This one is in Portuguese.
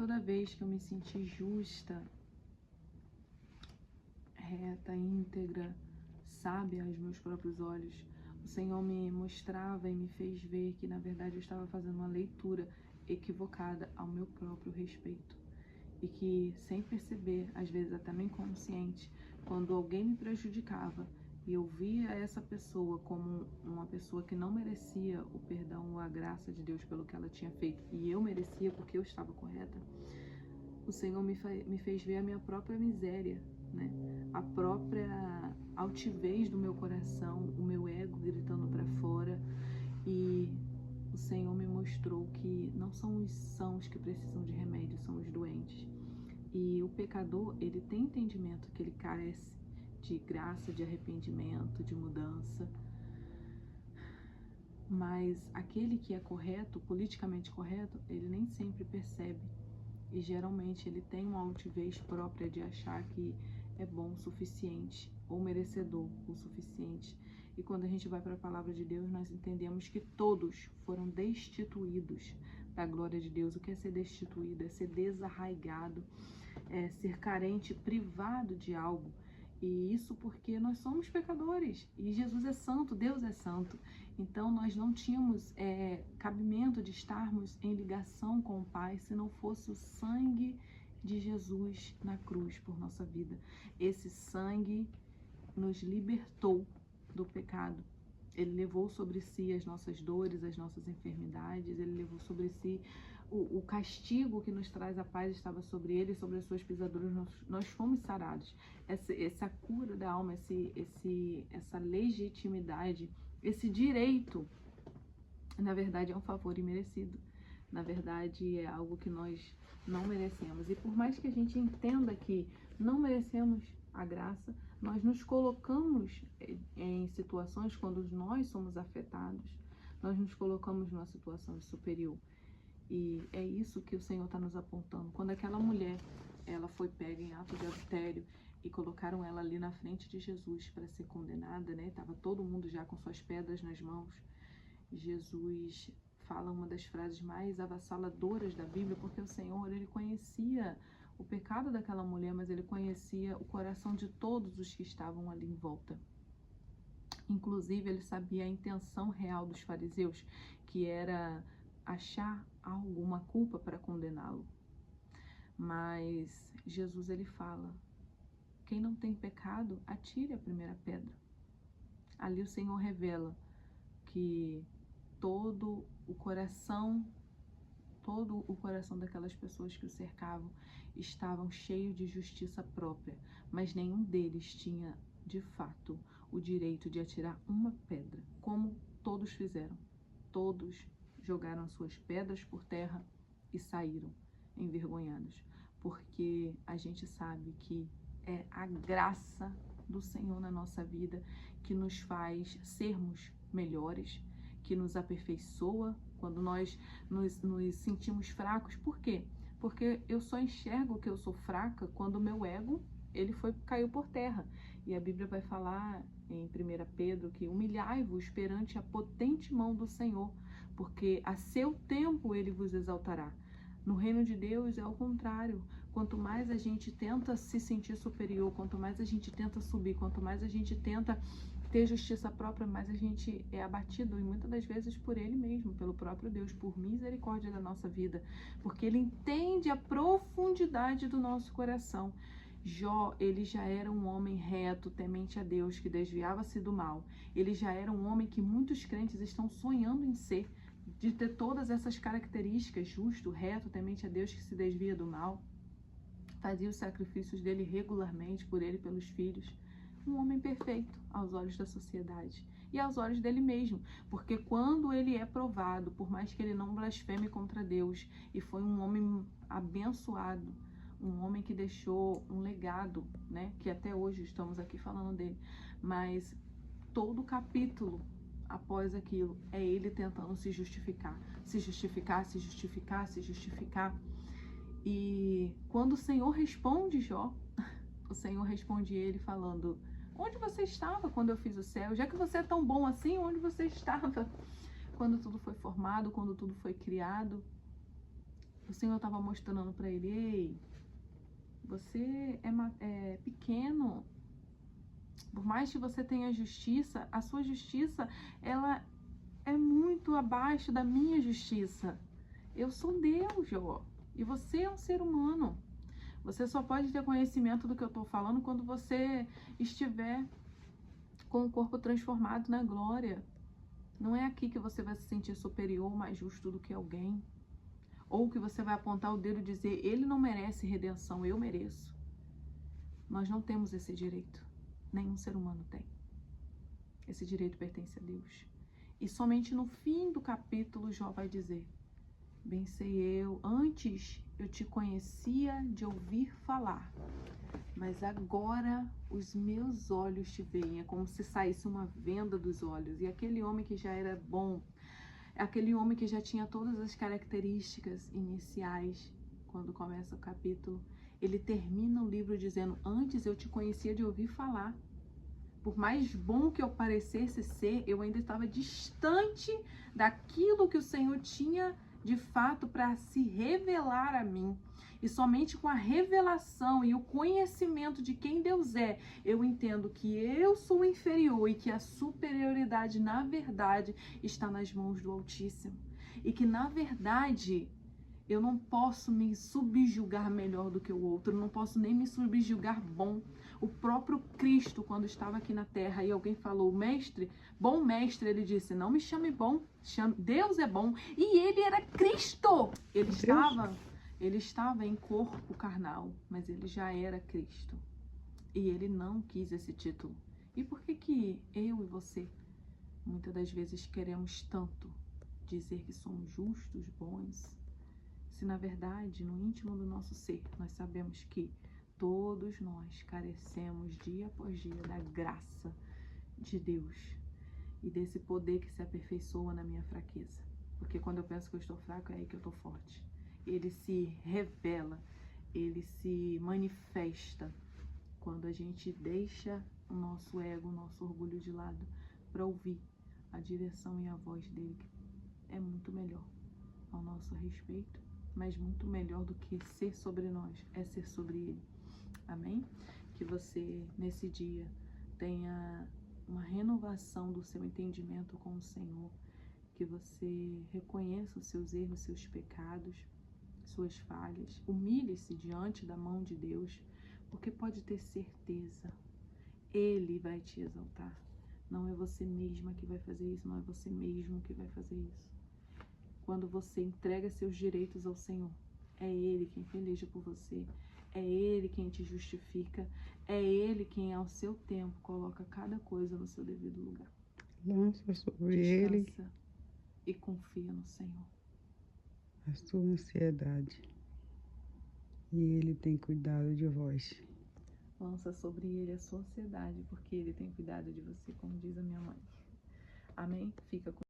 toda vez que eu me senti justa, reta, íntegra, sábia aos meus próprios olhos, o Senhor me mostrava e me fez ver que, na verdade, eu estava fazendo uma leitura equivocada ao meu próprio respeito. E que, sem perceber, às vezes até nem consciente, quando alguém me prejudicava e eu via essa pessoa como uma pessoa que não merecia o perdão ou a graça de Deus pelo que ela tinha feito, e eu merecia porque eu estava correta, o Senhor me fez ver a minha própria miséria, né? A própria altivez do meu coração, o meu ego gritando para fora. E o Senhor me mostrou que não são os sãos que precisam de remédio, são os doentes. E o pecador, ele tem entendimento que ele carece de graça, de arrependimento, de mudança. Mas aquele que é correto, politicamente correto, ele nem sempre percebe. E geralmente ele tem uma altivez própria de achar que é bom o suficiente, ou merecedor o suficiente. E quando a gente vai para a palavra de Deus, nós entendemos que todos foram destituídos da glória de Deus. O que é ser destituído? É ser desarraigado, é ser carente, privado de algo. E isso porque nós somos pecadores. E Jesus é santo, Deus é santo. Então nós não tínhamos cabimento de estarmos em ligação com o Pai se não fosse o sangue de Jesus na cruz por nossa vida. Esse sangue nos libertou do pecado. Ele levou sobre si as nossas dores, as nossas enfermidades, ele levou sobre si o castigo que nos traz a paz estava sobre ele, sobre as suas pisaduras nós fomos sarados. Essa cura da alma, essa legitimidade, esse direito, na verdade é um favor imerecido. Na verdade é algo que nós não merecemos. E por mais que a gente entenda que não merecemos a graça, nós nos colocamos em situações quando nós somos afetados, nós nos colocamos numa situação de superior. E é isso que o Senhor está nos apontando. Quando aquela mulher, ela foi pega em ato de adultério e colocaram ela ali na frente de Jesus para ser condenada, né? Tava todo mundo já com suas pedras nas mãos. Jesus fala uma das frases mais avassaladoras da Bíblia, porque o Senhor, ele conhecia o pecado daquela mulher, mas ele conhecia o coração de todos os que estavam ali em volta. Inclusive, ele sabia a intenção real dos fariseus, que era achar alguma culpa para condená-lo. Mas Jesus, ele fala: quem não tem pecado, atire a primeira pedra. Ali o Senhor revela que todo o coração daquelas pessoas que o cercavam estavam cheios de justiça própria, mas nenhum deles tinha, de fato, o direito de atirar uma pedra, como todos fizeram. Todos jogaram suas pedras por terra e saíram envergonhados, porque a gente sabe que é a graça do Senhor na nossa vida que nos faz sermos melhores, que nos aperfeiçoa quando nós nos sentimos fracos. Por quê? Porque eu só enxergo que eu sou fraca quando o meu ego caiu por terra. E a Bíblia vai falar em 1 Pedro que humilhai-vos perante a potente mão do Senhor, porque a seu tempo ele vos exaltará. No reino de Deus é ao contrário. Quanto mais a gente tenta se sentir superior, quanto mais a gente tenta subir, quanto mais a gente tenta ter justiça própria, mais a gente é abatido, e muitas das vezes por ele mesmo, pelo próprio Deus, por misericórdia da nossa vida, porque ele entende a profundidade do nosso coração. Jó, ele já era um homem reto, temente a Deus, que desviava-se do mal. Ele já era um homem que muitos crentes estão sonhando em ser, de ter todas essas características: justo, reto, temente a Deus, que se desvia do mal, fazia os sacrifícios dele regularmente por ele e pelos filhos. Um homem perfeito aos olhos da sociedade e aos olhos dele mesmo, porque quando ele é provado, por mais que ele não blasfeme contra Deus, e foi um homem abençoado, um homem que deixou um legado, né, que até hoje estamos aqui falando dele, mas todo capítulo após aquilo é ele tentando se justificar, se justificar, se justificar, se justificar. E quando o Senhor responde Jó, o Senhor responde ele falando: onde você estava quando eu fiz o céu? Já que você é tão bom assim, onde você estava quando tudo foi formado, quando tudo foi criado? o Senhor estava mostrando para ele: ei, você é pequeno. Por mais que você tenha justiça, a sua justiça, ela é muito abaixo da minha justiça. Eu sou Deus, Jó, e você é um ser humano. Você só pode ter conhecimento do que eu estou falando quando você estiver com o corpo transformado na glória. Não é aqui que você vai se sentir superior, mais justo do que alguém. Ou que você vai apontar o dedo e dizer: ele não merece redenção, eu mereço. Nós não temos esse direito. Nenhum ser humano tem. Esse direito pertence a Deus. E somente no fim do capítulo Jó vai dizer: bem sei eu, antes eu te conhecia de ouvir falar, mas agora os meus olhos te veem. É como se saísse uma venda dos olhos. E aquele homem que já era bom, aquele homem que já tinha todas as características iniciais, quando começa o capítulo, ele termina o livro dizendo: antes eu te conhecia de ouvir falar. Por mais bom que eu parecesse ser, eu ainda estava distante daquilo que o Senhor tinha de fato para se revelar a mim. E somente com a revelação e o conhecimento de quem Deus é, eu entendo que eu sou inferior e que a superioridade, na verdade, está nas mãos do Altíssimo. E que, na verdade, eu não posso me subjugar melhor do que o outro, eu não posso nem me subjugar bom. O próprio Cristo, quando estava aqui na terra e alguém falou: mestre, bom mestre, ele disse: não me chame bom, Deus é bom. E ele era Cristo. Ele estava em corpo carnal, mas ele já era Cristo. E ele não quis esse título. E por que eu e você, muitas das vezes, queremos tanto dizer que somos justos, bons, se na verdade, no íntimo do nosso ser, nós sabemos que todos nós carecemos dia após dia da graça de Deus e desse poder que se aperfeiçoa na minha fraqueza. Porque quando eu penso que eu estou fraco, é aí que eu estou forte. Ele se revela, ele se manifesta quando a gente deixa o nosso ego, o nosso orgulho de lado para ouvir a direção e a voz dele, que é muito melhor ao nosso respeito, mas muito melhor do que ser sobre nós, é ser sobre ele. Amém? Que você, nesse dia, tenha uma renovação do seu entendimento com o Senhor, que você reconheça os seus erros, seus pecados, suas falhas, humilhe-se diante da mão de Deus, porque pode ter certeza, Ele vai te exaltar. Não é você mesma que vai fazer isso, não é você mesmo que vai fazer isso. Quando você entrega seus direitos ao Senhor, é Ele quem peleja por você, é Ele quem te justifica, é Ele quem ao seu tempo coloca cada coisa no seu devido lugar. Lança sobre Descansa ele e confia no Senhor. a sua ansiedade, e ele tem cuidado de vós. Lança sobre Ele a sua ansiedade, porque Ele tem cuidado de você, como diz a minha mãe. Amém? Fica com